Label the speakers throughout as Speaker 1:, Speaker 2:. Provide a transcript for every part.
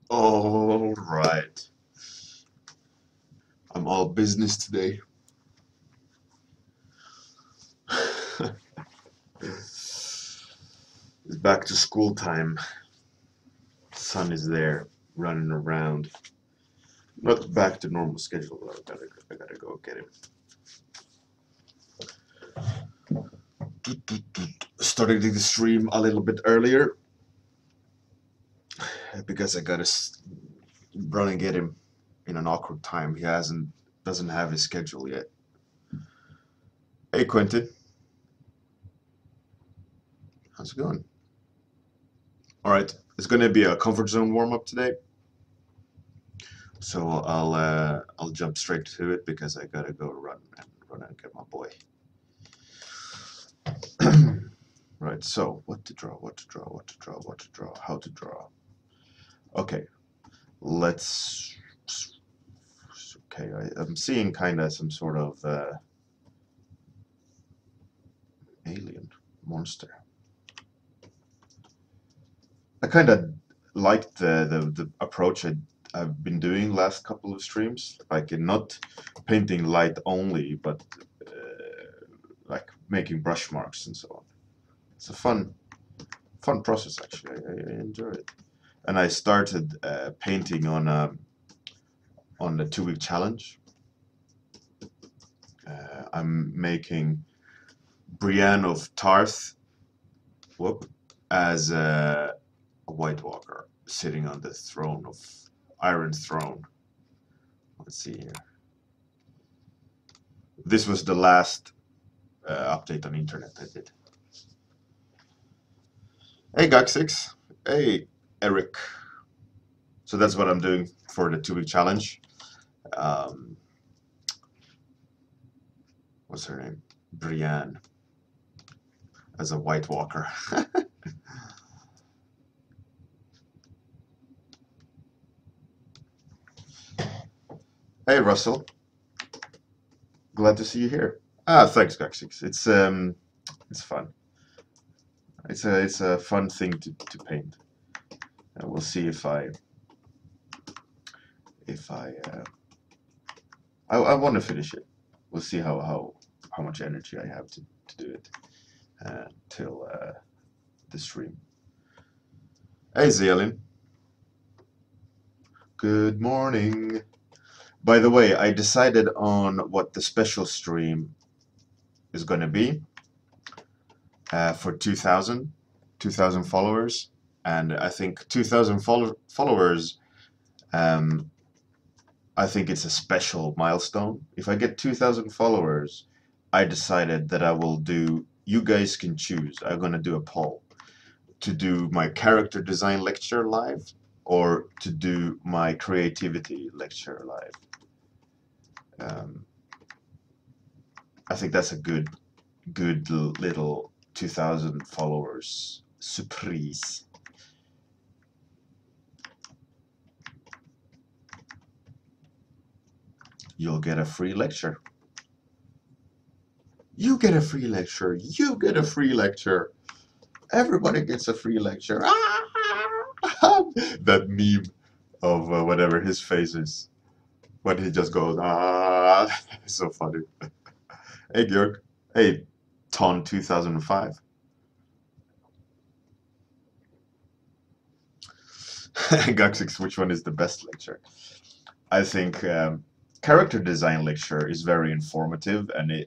Speaker 1: All right. I'm all business today. It's back to school time. Sun is there, running around. Not back to normal schedule, but I gotta go get him. Started the stream a little bit earlier because I gotta run and get him in an awkward time. He doesn't have his schedule yet. Hey Quentin, how's it going? All right, it's gonna be a comfort zone warm up today, so I'll jump straight to it because I gotta go run and get my boy. Right, so what to draw, how to draw. Okay, let's. Okay, I'm seeing kind of some sort of alien monster. I kind of liked the approach I've been doing last couple of streams, like in not painting light only, but like making brush marks and so on. It's a fun process actually. I enjoy it. And I started painting on the 2-week challenge. I'm making Brienne of Tarth, as a White Walker sitting on the throne of Iron Throne. Let's see here. This was the last update on internet I did. Hey Gaxix. Hey Eric. So that's what I'm doing for the 2-week challenge. What's her name? Brienne as a White Walker. Hey Russell. Glad to see you here. Thanks Gaxix. It's fun. It's a fun thing to paint. We'll see if I want to finish it. We'll see how much energy I have to do it till the stream. Hey Zealin. Good morning. By the way, I decided on what the special stream is going to be for 2,000 followers, and I think 2,000 followers. I think it's a special milestone. If I get 2,000 followers, I decided that I will do. You guys can choose. I'm gonna do a poll to do my character design lecture live or to do my creativity lecture live. I think that's a good little 2,000 followers surprise. You'll get a free lecture. You get a free lecture. You get a free lecture. Everybody gets a free lecture. That meme of whatever his face is when he just goes, it's so funny. Hey, Bjorn. Hey, Ton 2005. Gaxix, which one is the best lecture? I think character design lecture is very informative, and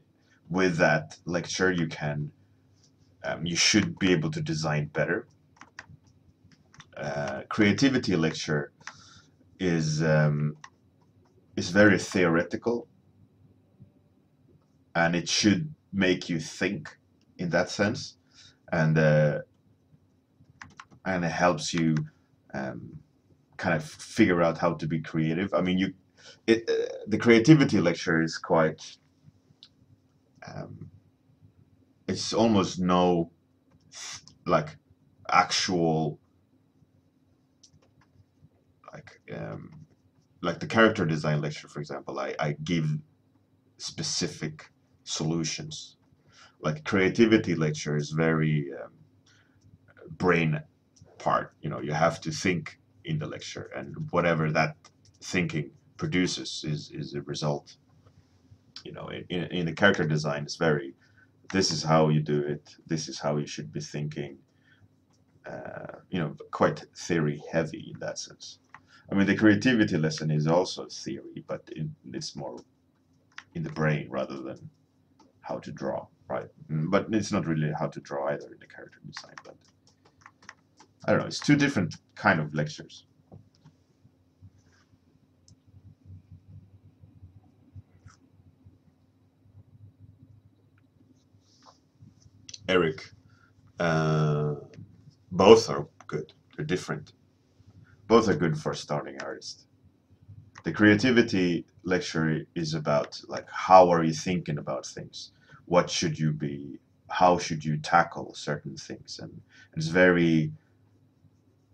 Speaker 1: with that lecture you should be able to design better. Creativity lecture is very theoretical, and it should make you think in that sense, and it helps you kind of figure out how to be creative. I mean, the creativity lecture is quite. It's almost no like actual like the character design lecture, for example. I give specific solutions. Like creativity lecture is very brain part. You know, you have to think in the lecture, and whatever that thinking produces is a result. You know, in the character design, it's very, this is how you do it, this is how you should be thinking. You know, quite theory heavy in that sense. I mean, the creativity lesson is also theory, but it's more in the brain rather than how to draw, right? But it's not really how to draw either in the character design. But I don't know. It's two different kind of lectures. Eric, uh, both are good. They're different. Both are good for starting artists. The creativity lecture is about like how are you thinking about things? What should you be? How should you tackle certain things? And it's very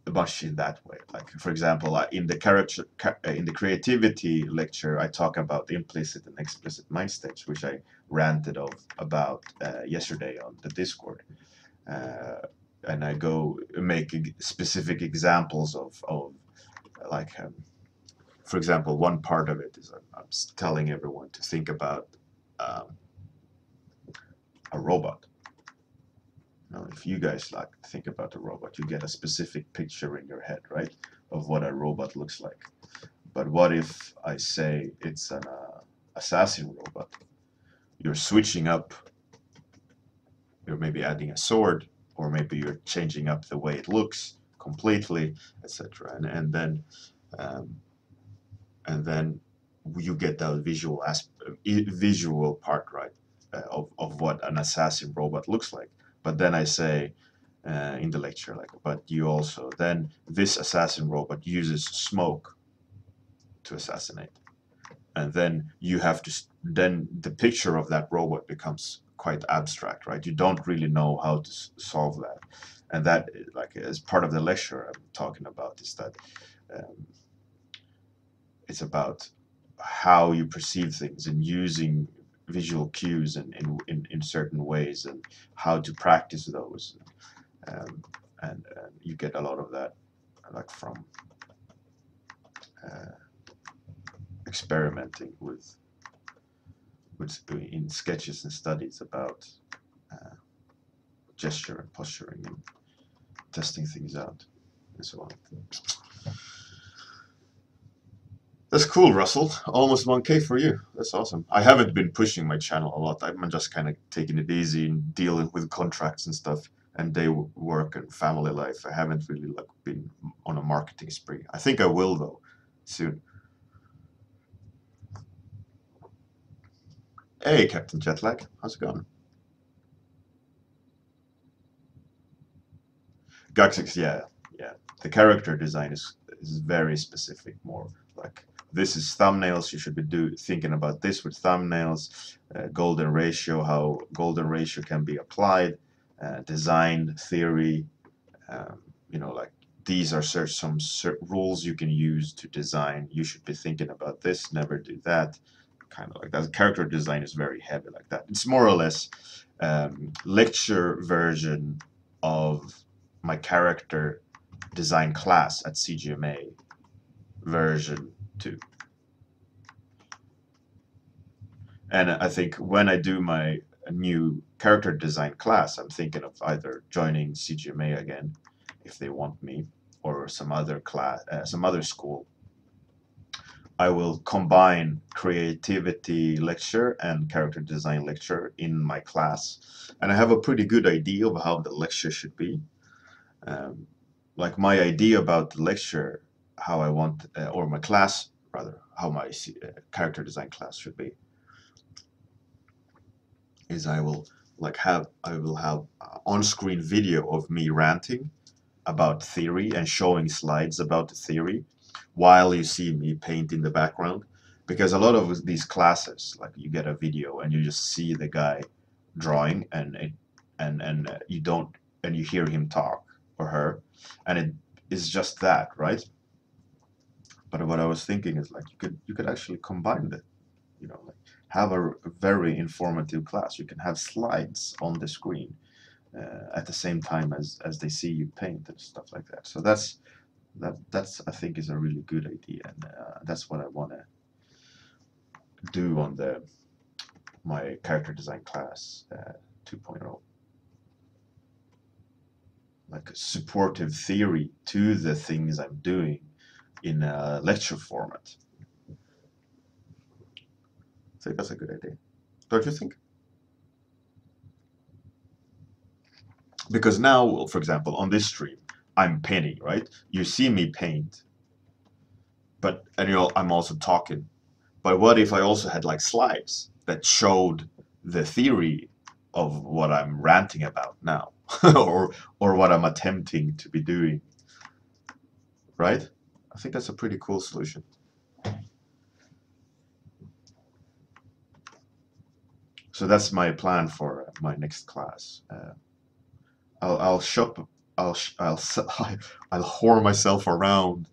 Speaker 1: much in that way. Like for example, in the in the creativity lecture, I talk about implicit and explicit mind states, which I ranted about yesterday on the Discord. Uh, and I go make specific examples of like for example, one part of it is I'm telling everyone to think about um, a robot. Now, if you guys like think about a robot, you get a specific picture in your head, right, of what a robot looks like. But what if I say it's an assassin robot? You're switching up. You're maybe adding a sword, or maybe you're changing up the way it looks completely, etc. Um, and then you get the visual part, right, of what an assassin robot looks like. But then I say in the lecture, like, but you also, then this assassin robot uses smoke to assassinate. And then you have to, then the picture of that robot becomes quite abstract, right? You don't really know how to solve that. And that, like, as part of the lecture I'm talking about, is that um, it's about how you perceive things and using visual cues in certain ways, and how to practice those. Um, and you get a lot of that, like from uh, experimenting with in sketches and studies about uh, gesture and posturing and testing things out and so on. That's cool, Russell. Almost 1K for you. That's awesome. I haven't been pushing my channel a lot. I'm just kind of taking it easy and dealing with contracts and stuff and day work and family life. I haven't really like been on a marketing spree. I think I will though soon. Hey, Captain Jetlag. How's it going? Gaxix, yeah, yeah. The character design is very specific, more like this is thumbnails. You should be thinking about this with thumbnails. Golden ratio, how golden ratio can be applied. Design theory. You know, like these are some rules you can use to design. You should be thinking about this. Never do that. Kind of like that. Character design is very heavy like that. It's more or less lecture version of my character design class at CGMA version 2. And I think when I do my new character design class, I'm thinking of either joining CGMA again if they want me, or some other class, some other school. I will combine creativity lecture and character design lecture in my class, and I have a pretty good idea of how the lecture should be. Um, like my idea about the lecture, how I want, or my class rather, how my character design class should be, is I will have on-screen video of me ranting about theory and showing slides about the theory while you see me paint in the background. Because a lot of these classes, like you get a video and you just see the guy drawing, and you don't, and you hear him talk or her, and it is just that, right? But what I was thinking is like you could actually combine that, you know, like have a very informative class. You can have slides on the screen at the same time as they see you paint and stuff like that. So That's I think is a really good idea, and that's what I want to do on my character design class 2.0, like a supportive theory to the things I'm doing in a lecture format. I think that's a good idea, don't you think? Because now, for example, on this stream, I'm painting, right? You see me paint, but and I'm also talking. But what if I also had like slides that showed the theory of what I'm ranting about now, or what I'm attempting to be doing, right? I think that's a pretty cool solution. So that's my plan for my next class. I'll shop. I'll whore myself around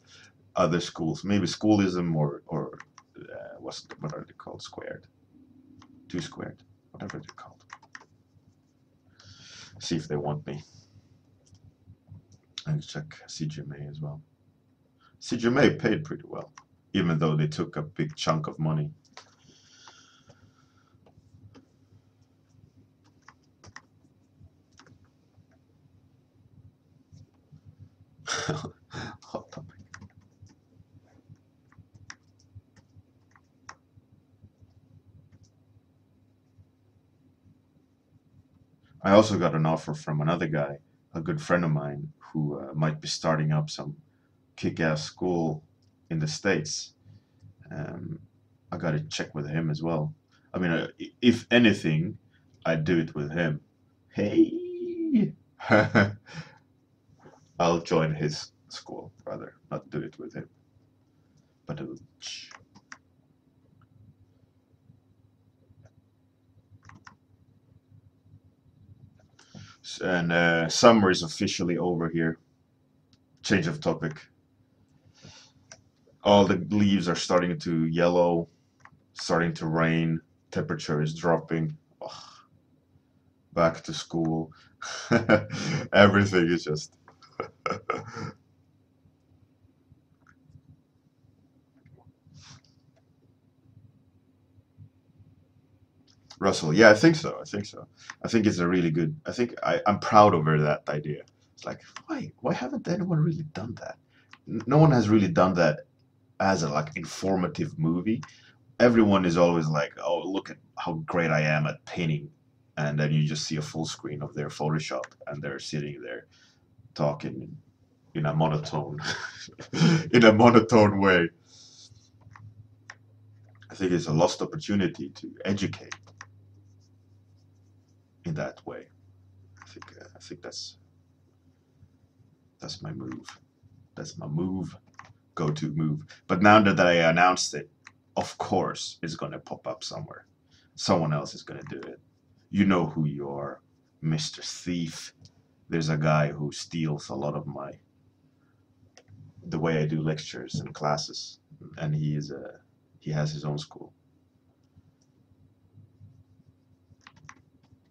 Speaker 1: other schools, maybe schoolism or what are they called? Squared, two squared, whatever they're called. See if they want me. And check CGMA as well. CGMA paid pretty well, even though they took a big chunk of money. Hot topic. I also got an offer from another guy, a good friend of mine, who might be starting up some kick-ass school in the States. I got to check with him as well. I mean, if anything, I'd do it with him. Hey, I'll join his school rather, not do it with him. But and summer is officially over here. Change of topic. All the leaves are starting to yellow, starting to rain. Temperature is dropping. Ugh, back to school. Everything is just. Russell, yeah, I think so. I think so. I think it's a really good. I think I'm proud over that idea. It's like, why haven't anyone really done that? No one has really done that as a like informative movie. Everyone is always like, oh, look at how great I am at painting, and then you just see a full screen of their Photoshop, and they're sitting there talking in a monotone, in a monotone way. I think it's a lost opportunity to educate in that way. I think that's my move. That's my move. Go-to move. But now that I announced it, of course, it's gonna pop up somewhere. Someone else is gonna do it. You know who you are, Mr. Thief. There's a guy who steals a lot of the way I do lectures and classes, and he has his own school.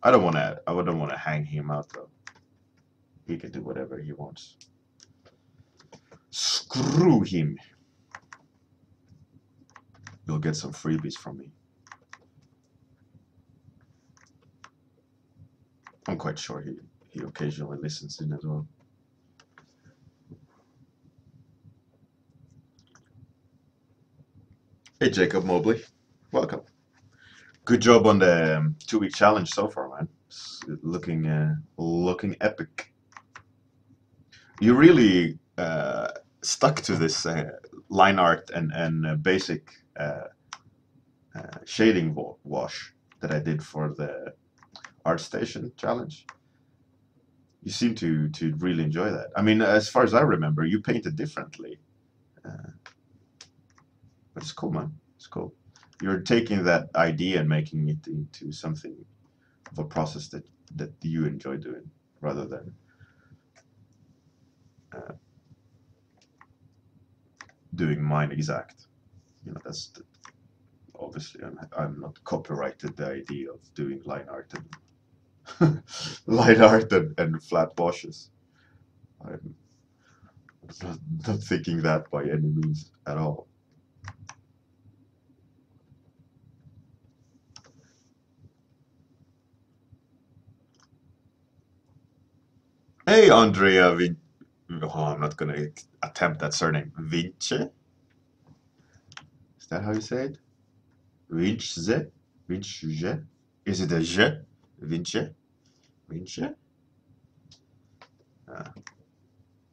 Speaker 1: I wouldn't wanna hang him out though. He can do whatever he wants. Screw him. You'll get some freebies from me. I'm quite sure he occasionally listens in as well. Hey, Jacob Mobley. Welcome. Good job on the 2-week challenge so far, man. It's looking epic. You really stuck to this line art and basic shading wash that I did for the ArtStation challenge. You seem to really enjoy that. I mean, as far as I remember, you painted differently. But it's cool, man. It's cool. You're taking that idea and making it into something of a process that you enjoy doing, rather than doing mine exact. You know, obviously I'm not copyrighted the idea of doing line art and line art and flat washes. not thinking that by any means at all. Hey, Andrea Oh, I'm not gonna attempt that surname. Vince? Is that how you say it? Vince? Vince? Is it a je? Vince? Vince? I'm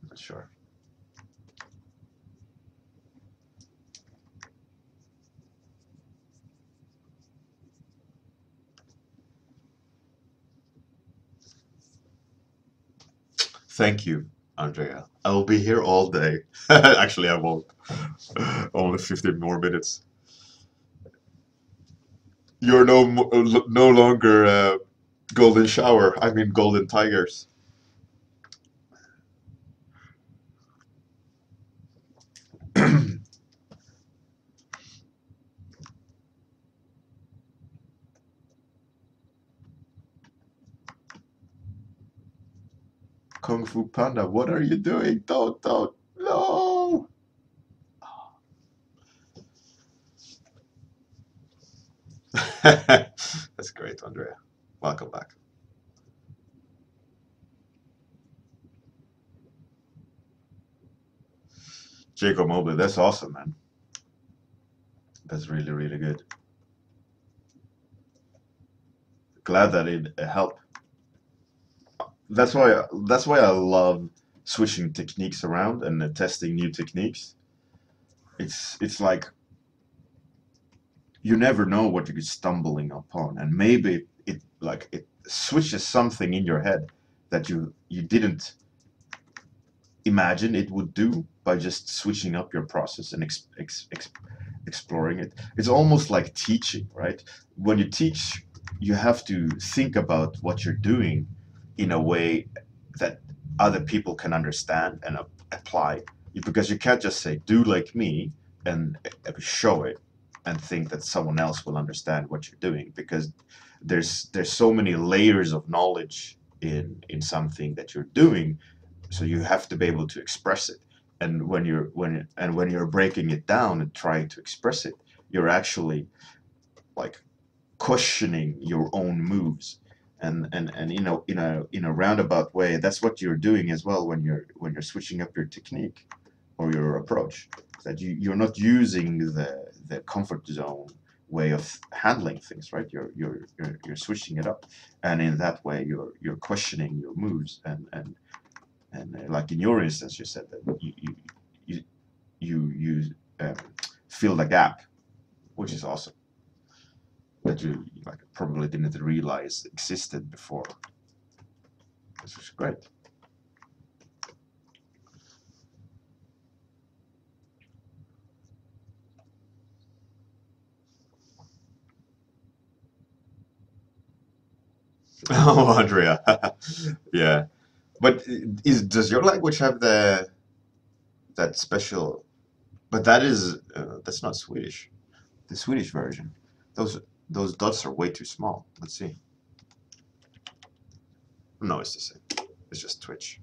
Speaker 1: not sure. Thank you, Andrea. I will be here all day. Actually, I won't. Only 15 more minutes. You're no longer Golden Shower. I mean, Golden Tigers. Kung Fu Panda, what are you doing? Don't, no! That's great, Andrea. Welcome back. Jacob Mobley, that's awesome, man. That's really, really good. Glad that it helped. That's why I love switching techniques around and testing new techniques. It's like you never know what you're stumbling upon, and maybe it switches something in your head that you didn't imagine it would do by just switching up your process and exploring it. It's almost like teaching, right? When you teach, you have to think about what you're doing in a way that other people can understand and apply. Because you can't just say, do like me, and show it and think that someone else will understand what you're doing. Because there's so many layers of knowledge in something that you're doing, so you have to be able to express it. And when you're breaking it down and trying to express it, you're actually like questioning your own moves. And in a roundabout way, that's what you're doing as well when you're switching up your technique or your approach. That you're not using the comfort zone way of handling things, right? You're switching it up, and in that way you're questioning your moves. And like in your instance, you said that you you um, fill the gap, which is awesome. That you like probably didn't realize existed before. This is great. Oh, Andrea. Yeah. But does your language have that special? But that's not Swedish. The Swedish version. Those those dots are way too small. Let's see. No, it's the same. It's just Twitch.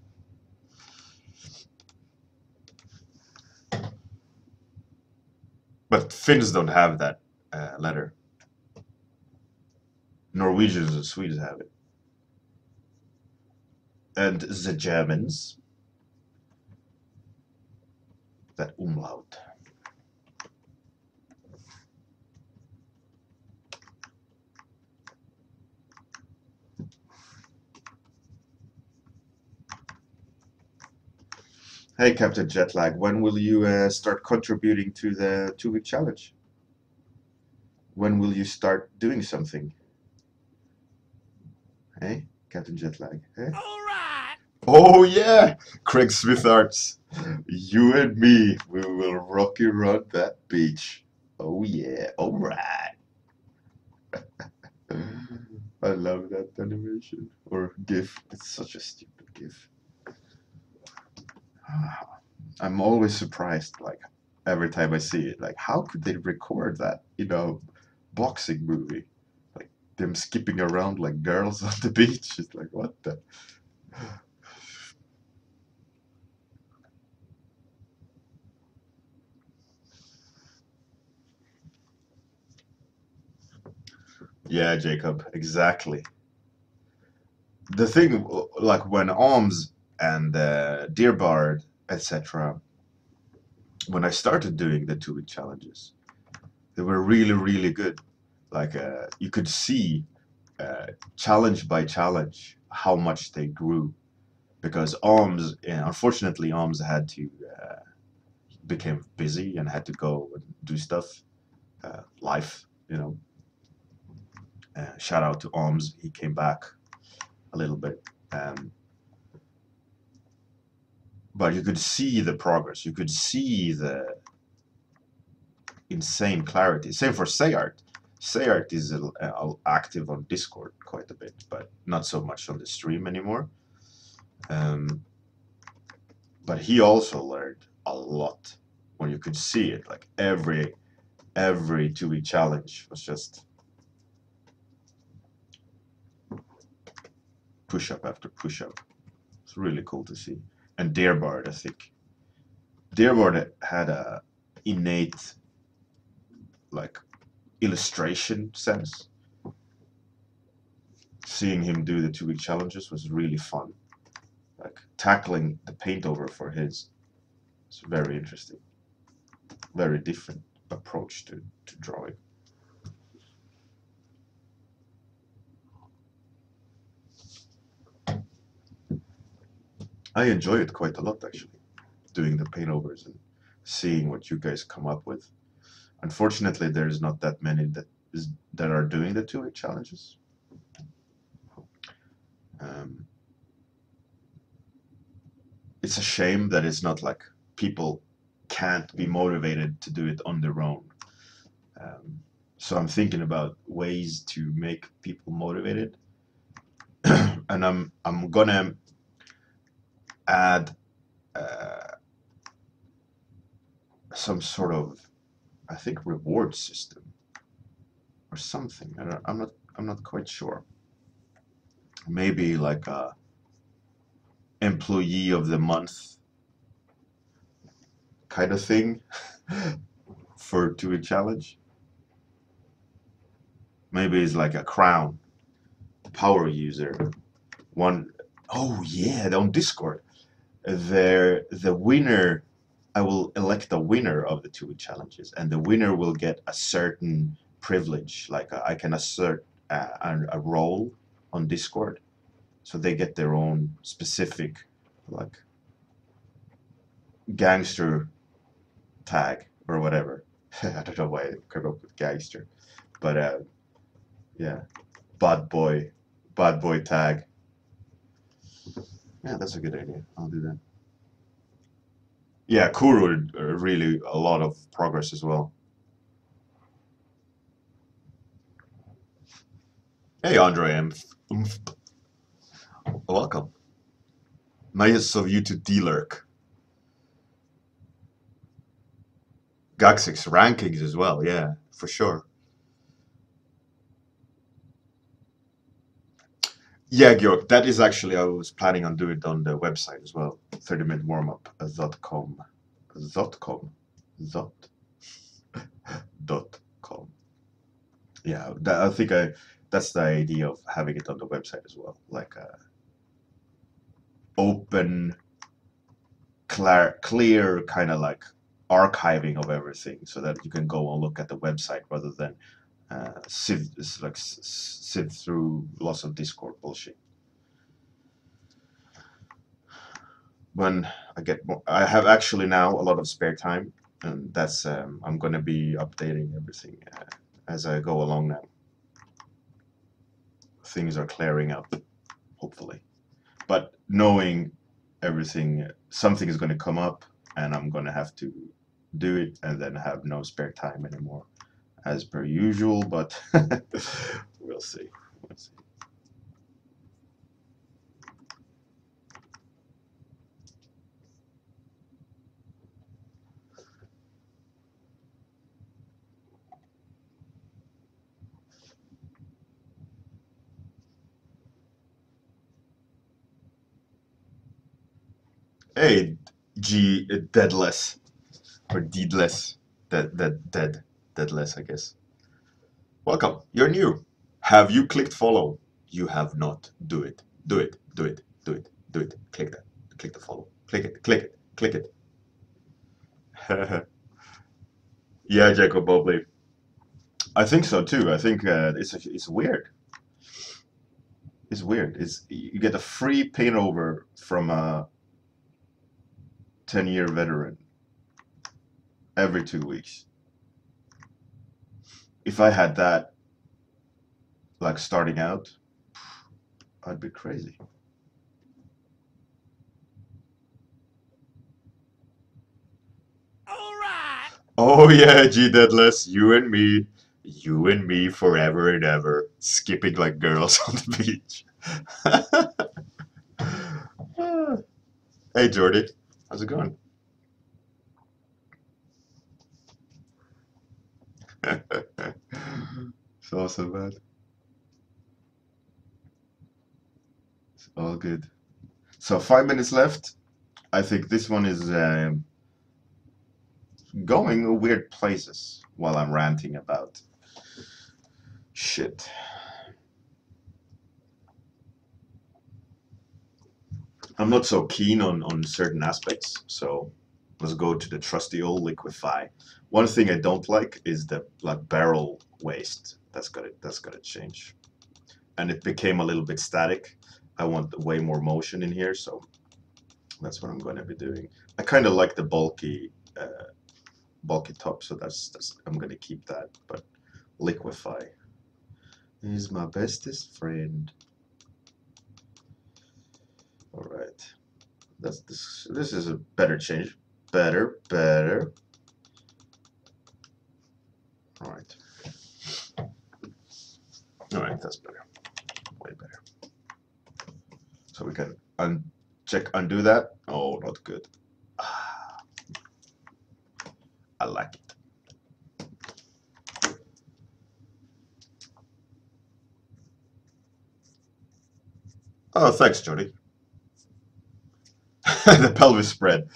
Speaker 1: But Finns don't have that letter. Norwegians and Swedes have it. And the Germans, that umlaut. Hey, Captain Jetlag, when will you start contributing to the 2 week challenge? When will you start doing something? Hey, Captain Jetlag. Hey?
Speaker 2: All right.
Speaker 1: Oh, yeah! Craig Smitharts. You and me, we will rocky run that beach. Oh, yeah. All right. I love that animation. Or GIF. It's such a stupid GIF. I'm always surprised, like, every time I see it. Like, how could they record that in a boxing movie? Like, them skipping around like girls on the beach. It's like, what the? Yeah, Jacob, exactly. The thing, like when Alms and Dearbard, etc., when I started doing the 2 week challenges, they were really, really good. Like you could see challenge by challenge how much they grew because Alms, unfortunately, Alms had to became busy and had to go and do stuff, life, you know. Shout out to Alms, he came back a little bit. Um, but you could see the progress. You could see the insane clarity. Same for Sayart. Sayart is active on Discord quite a bit, but not so much on the stream anymore. Um, but he also learned a lot when you could see it. Like every 2 week challenge was just push up after push up. It's really cool to see. And Dearbard, I think Dearbard had a innate like illustration sense. Seeing him do the 2 week challenges was really fun. Like tackling the paint over for his, it's very interesting. Very different approach to drawing. I enjoy it quite a lot actually, doing the paint overs and seeing what you guys come up with. Unfortunately, there's not that many that are doing the 2 week challenges. Um, it's a shame that it's not like people can't be motivated to do it on their own. Um, so I'm thinking about ways to make people motivated, and I'm gonna add some sort of, I think, reward system or something. I'm not quite sure. Maybe like a employee of the month kind of thing for 2 week challenge. Maybe it's like a crown, power user. One, oh yeah, on Discord, the winner. I will elect a winner of the 2 week challenges, and the winner will get a certain privilege. Like I can assert a role on Discord, so they get their own specific like gangster tag or whatever. I don't know why I came up with gangster, but yeah, bad boy, bad boy tag. Yeah, that's a good idea. I'll do that. Yeah, Kuru really a lot of progress as well. Hey, Andre, welcome. Nice of you to de-lurk. Gaxix rankings as well, yeah, for sure. Yeah, Georg, that is actually, I was planning on doing it on the website as well. 30minutewarmup.com. .com. Dot. .com. Yeah, I think that's the idea of having it on the website as well. Like a open, clear kind of like archiving of everything so that you can go and look at the website rather than sift through lots of Discord bullshit. When I have actually now a lot of spare time, and that's I'm gonna be updating everything as I go along now. Things are clearing up, hopefully. But knowing everything, something is gonna come up, and I'm gonna have to do it, and then have no spare time anymore, as per usual. But we'll see. We'll see. Hey, deadless or deedless, deadless, I guess. Welcome. You're new. Have you clicked follow? You have not. Do it. Do it. Do it. Do it. Do it. Click that. Click the follow. Click it. Click it. Click it. Yeah, Jacob Bobley. I think so too. I think it's weird. It's weird. It's you get a free paint over from a 10-year veteran every 2 weeks. If I had that, like starting out, I'd be crazy.
Speaker 2: All right.
Speaker 1: Oh yeah, G Deadless, you and me forever and ever, skipping like girls on the beach. Hey Jordy, how's it going? It's awesome, man. It's all good. So 5 minutes left. I think this one is going weird places while I'm ranting about shit. I'm not so keen on certain aspects, so let's go to the trusty old liquefy. One thing I don't like is the like barrel waste. That's gotta change. And it became a little bit static. I want way more motion in here, so that's what I'm going to be doing. I kind of like the bulky top, so that's I'm going to keep that. But liquefy is my bestest friend. All right, that's this. This is a better change. Better, better. All right, all right, that's better. Way better. So we can undo that. Oh, not good. Ah, I like it. Oh, thanks, Jody. The pelvis spread.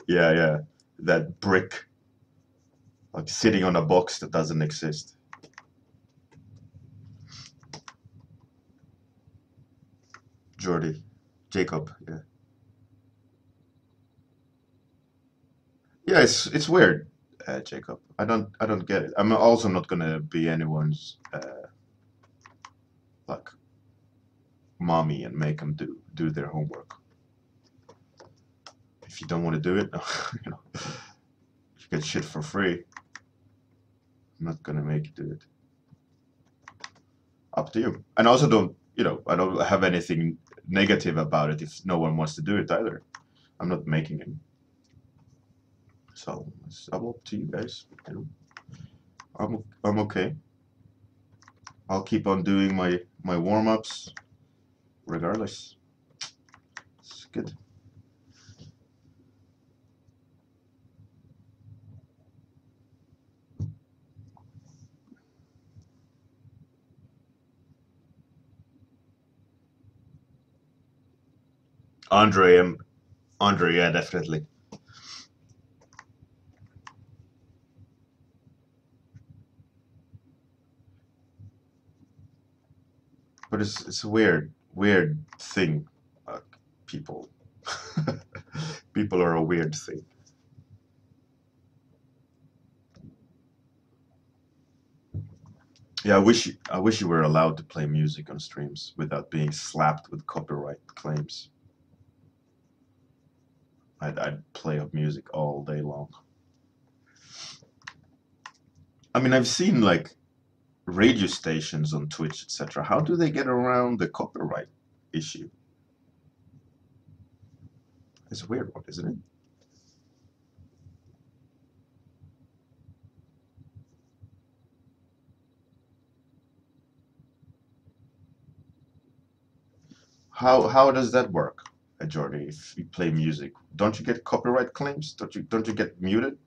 Speaker 1: Yeah, yeah. That brick, like sitting on a box that doesn't exist. Jordy, Jacob. Yeah, yeah. It's weird, Jacob. I don't get it. I'm also not gonna be anyone's like mommy and make them do their homework. If you don't want to do it, you know, you get shit for free. I'm not gonna make you do it. Up to you. And I also don't, I don't have anything negative about it if no one wants to do it either. I'm not making it. So it's up to you guys. I'm okay. I'll keep on doing my warm-ups regardless. It's good. Andre, Andre, yeah, definitely. But it's a weird thing. People, people are a weird thing. Yeah, I wish you were allowed to play music on streams without being slapped with copyright claims. I'd play up music all day long. I mean, I've seen like radio stations on Twitch, etc. How do they get around the copyright issue? It's a weird one, isn't it? How does that work, Jordy? If you play music, don't you get copyright claims? Don't you get muted?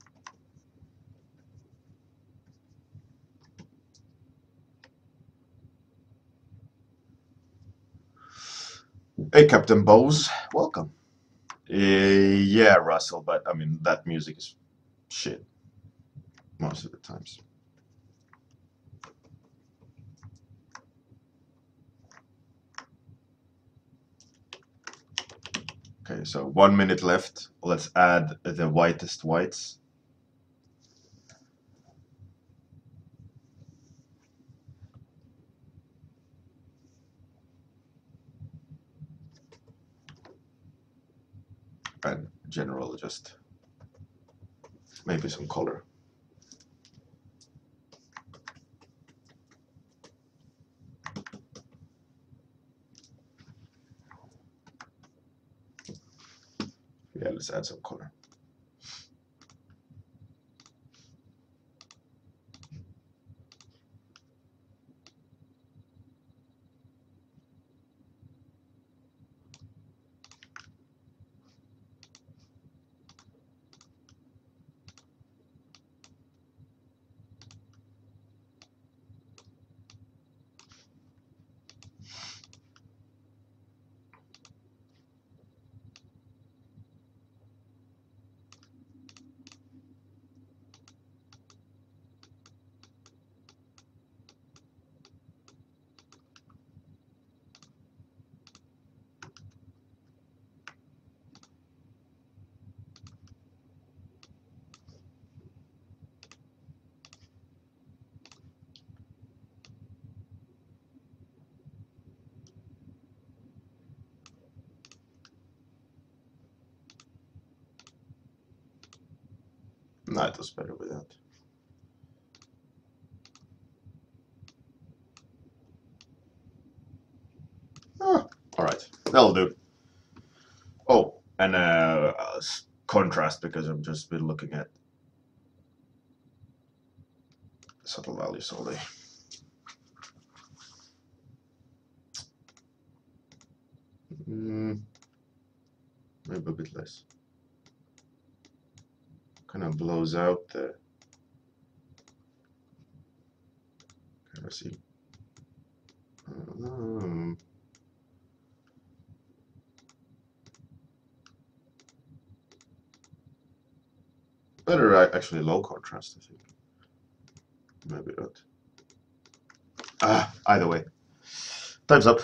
Speaker 1: Hey, Captain Bose, welcome. Yeah, Russell, but I mean that music is shit most of the times. Okay, so 1 minute left. Let's add the whitest whites. And general, just maybe some color. Yeah, let's add some color. No, it was better without. Ah, all right, that'll do. Oh, and contrast, because I've just been looking at subtle values all day. Maybe a bit less. Kind of blows out the. Kind of see. Better actually low contrast, I think. Maybe not. Either way. Time's up.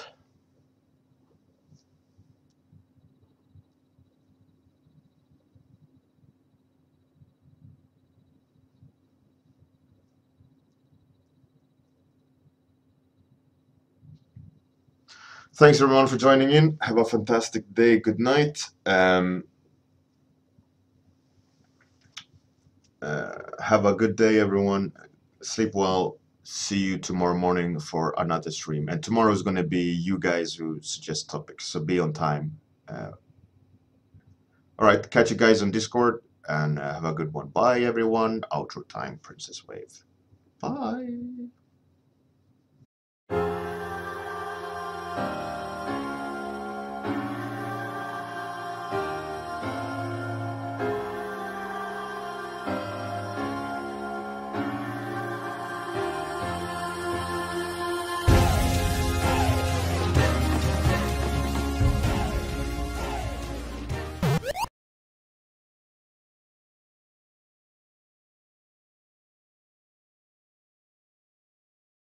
Speaker 1: Thanks everyone for joining in. Have a fantastic day. Good night. Have a good day, everyone. Sleep well. See you tomorrow morning for another stream. And tomorrow is going to be you guys who suggest topics, so be on time. All right, catch you guys on Discord, and have a good one. Bye, everyone. Outro time, Princess Wave. Bye.